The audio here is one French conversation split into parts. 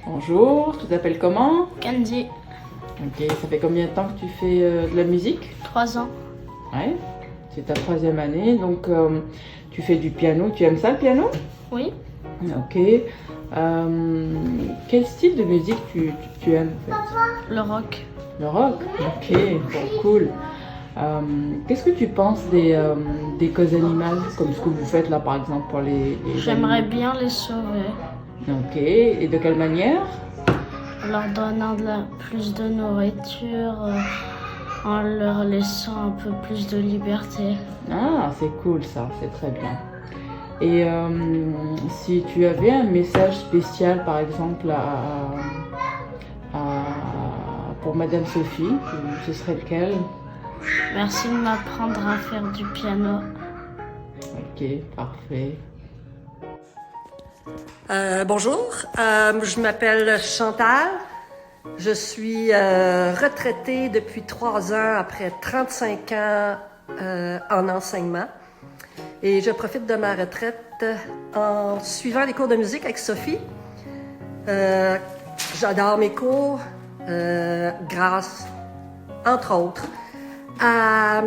Bonjour, tu t'appelles comment? Candy, Ok, ça fait combien de temps que tu fais de la musique? 3 ans. Ouais, c'est ta troisième année, donc tu fais du piano. Tu aimes ça le piano? Oui, Ok. Quel style de musique tu aimes en fait? le rock. Le rock? Ok, bon, cool. Qu'est-ce que tu penses des causes animales, comme ce que vous faites là par exemple pour les J'aimerais animaux? bien les sauver Ok, et de quelle manière? en leur donnant plus de nourriture, en leur laissant un peu plus de liberté. Ah, c'est cool ça, c'est très bien. Et si tu avais un message spécial par exemple pour Madame Sophie, ce serait lequel? Merci de m'apprendre à faire du piano. Ok, parfait. Bonjour, je m'appelle Chantal. Je suis retraitée depuis 3 ans après 35 ans en enseignement. Et je profite de ma retraite en suivant les cours de musique avec Sophie. J'adore mes cours grâce, entre autres, à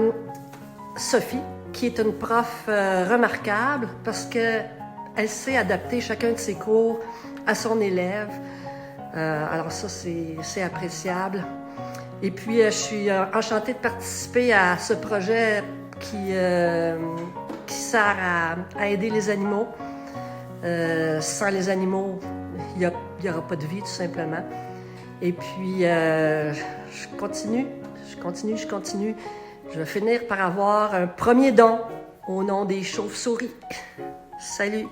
Sophie, qui est une prof remarquable parce que elle sait adapter chacun de ses cours à son élève. Alors ça, c'est appréciable. Et puis, je suis enchantée de participer à ce projet qui sert à aider les animaux. Sans les animaux, il n'y aura pas de vie, tout simplement. Et puis, je continue. Je vais finir par avoir un premier don au nom des chauves-souris. Salut!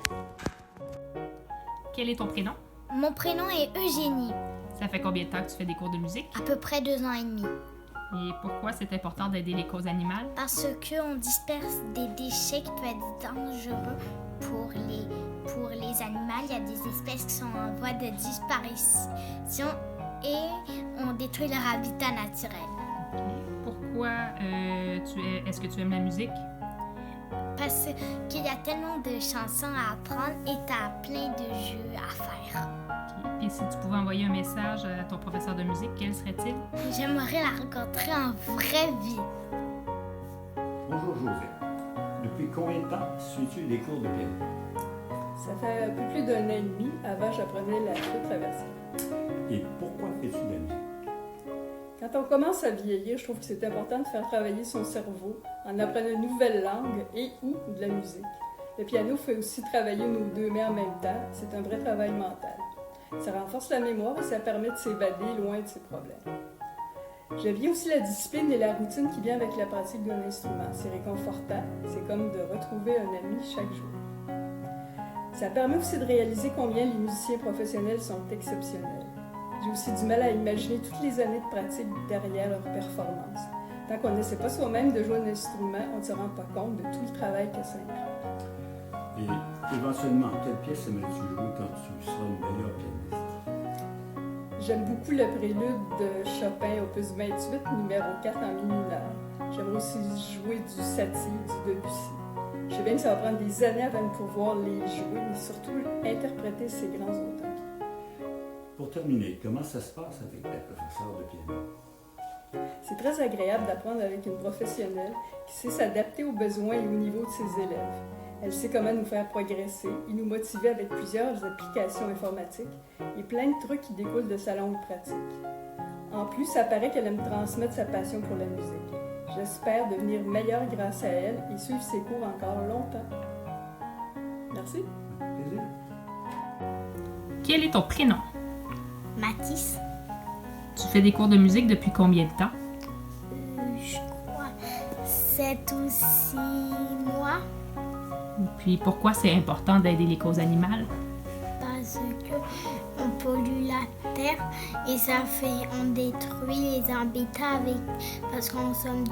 Quel est ton prénom? Mon prénom est Eugénie, Ça fait combien de temps que tu fais des cours de musique? à peu près 2 ans et demi. Et pourquoi c'est important d'aider les causes animales? Parce qu'on disperse des déchets qui peuvent être dangereux pour les animaux. Il y a des espèces qui sont en voie de disparition et on détruit leur habitat naturel. Pourquoi est-ce que tu aimes la musique? Parce qu'il y a tellement de chansons à apprendre et t'as plein de jeux à faire. Puis si tu pouvais envoyer un message à ton professeur de musique, quel serait-il? J'aimerais la rencontrer en vraie vie. Bonjour José. Depuis combien de temps suis-tu des cours de piano? Ça fait un peu plus d'1 an et demi. Avant, j'apprenais la flûte traversière. Et pourquoi fais-tu de la musique? Quand on commence à vieillir, je trouve que c'est important de faire travailler son cerveau en apprenant une nouvelle langue et ou de la musique. Le piano fait aussi travailler nos 2 mains en même temps. C'est un vrai travail mental. Ça renforce la mémoire et ça permet de s'évader loin de ses problèmes. J'aime bien aussi la discipline et la routine qui vient avec la pratique d'un instrument. C'est réconfortant. C'est comme de retrouver un ami chaque jour. Ça permet aussi de réaliser combien les musiciens professionnels sont exceptionnels. J'ai aussi du mal à imaginer toutes les années de pratique derrière leur performance. Tant qu'on n'essaie pas soi-même de jouer un instrument, on ne se rend pas compte de tout le travail que ça implique. Et éventuellement, quelle pièce aimerais-tu jouer quand tu seras une meilleure pianiste? J'aime beaucoup le prélude de Chopin, opus 28, numéro 4 en mi mineur. J'aimerais aussi jouer du Satie, du Debussy. Je sais bien que ça va prendre des années avant de pouvoir les jouer, mais surtout interpréter ces grands auteurs. Pour terminer, comment ça se passe avec ta professeure de piano? C'est très agréable d'apprendre avec une professionnelle qui sait s'adapter aux besoins et au niveau de ses élèves. Elle sait comment nous faire progresser et nous motiver avec plusieurs applications informatiques et plein de trucs qui découlent de sa longue pratique. En plus, ça paraît qu'elle aime transmettre sa passion pour la musique. J'espère devenir meilleure grâce à elle et suivre ses cours encore longtemps. Merci. Plaisir. Quel est ton prénom? Mathis, Tu fais des cours de musique depuis combien de temps? je crois 7 ou 6 mois. Puis pourquoi c'est important d'aider les causes animales? Parce que on pollue la terre et on détruit les habitats parce qu'on consomme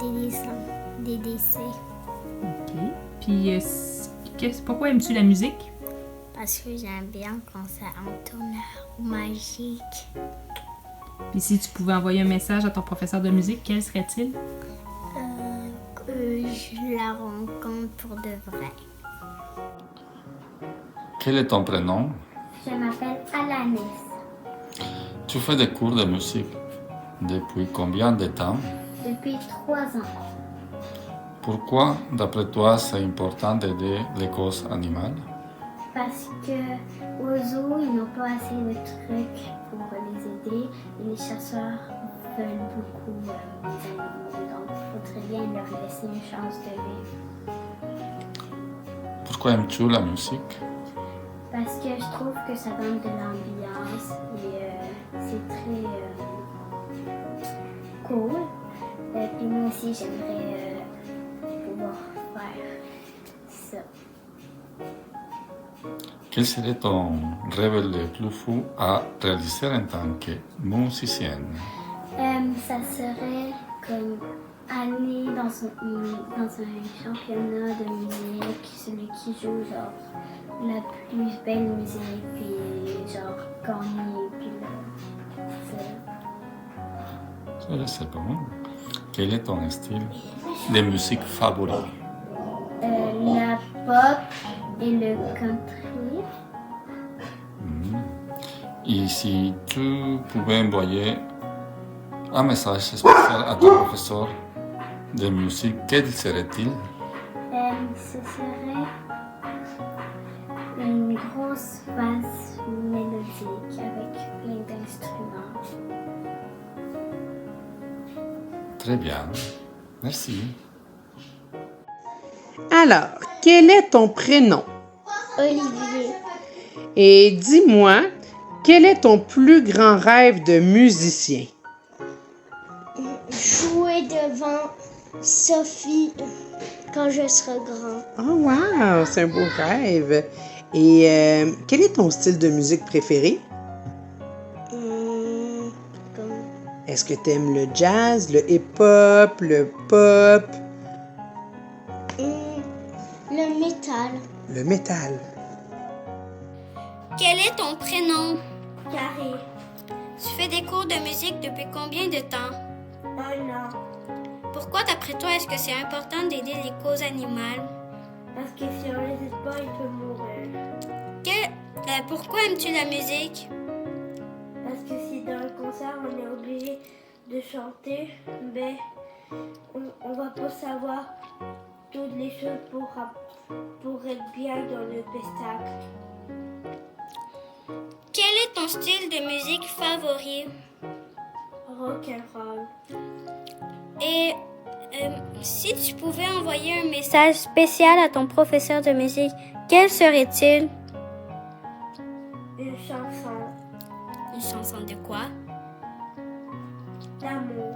des décès. OK. Puis pourquoi aimes-tu la musique? Parce que j'aime bien quand ça entonne magique. Puis si tu pouvais envoyer un message à ton professeur de musique, quel serait-il? Que je la rencontre pour de vrai. Quel est ton prénom? Je m'appelle Alanis. Tu fais des cours de musique depuis combien de temps? Depuis 3 ans. Pourquoi, d'après toi, c'est important d'aider les causes animales? Parce que aux zoos, ils n'ont pas assez de trucs pour les aider et les chasseurs veulent beaucoup les animaux. Donc, il faudrait bien leur laisser une chance de vivre. Pourquoi aimes-tu la musique? Parce que je trouve que ça donne de l'ambiance et c'est très cool. Puis moi aussi, j'aimerais pouvoir faire ça. Quel serait ton rêve le plus fou à réaliser en tant que musicienne? Ça serait comme aller dans un championnat de musique, celui qui joue genre la plus belle musique, puis genre gagner, puis là, ça. Je sais pas. Quel est ton style de musique favori? La pop et le country. Et si tu pouvais envoyer un message spécial à ton professeur de musique, quel serait-il? Ce serait une grosse basse mélodique avec plein d'instruments. Très bien. Merci. Alors, quel est ton prénom? Olivier, Et dis-moi, quel est ton plus grand rêve de musicien? jouer devant Sophie quand je serai grand. Oh wow, c'est un beau rêve. Et quel est ton style de musique préféré? Est-ce que tu aimes le jazz, le hip-hop, le pop? Le métal. Le métal. Quel est ton prénom? Carré. Tu fais des cours de musique depuis combien de temps? 1 an. Pourquoi, d'après toi, est-ce que c'est important d'aider les causes animales? Parce que si on les aide pas, ils peuvent mourir. Pourquoi aimes-tu la musique? Parce que si dans le concert on est obligé de chanter, ben on va pas savoir toutes les choses pour être bien dans le spectacle. Quel est ton style de musique favori? Rock and roll. Et si tu pouvais envoyer un message spécial à ton professeur de musique, quel serait-il? Une chanson Une chanson de quoi? d'amour.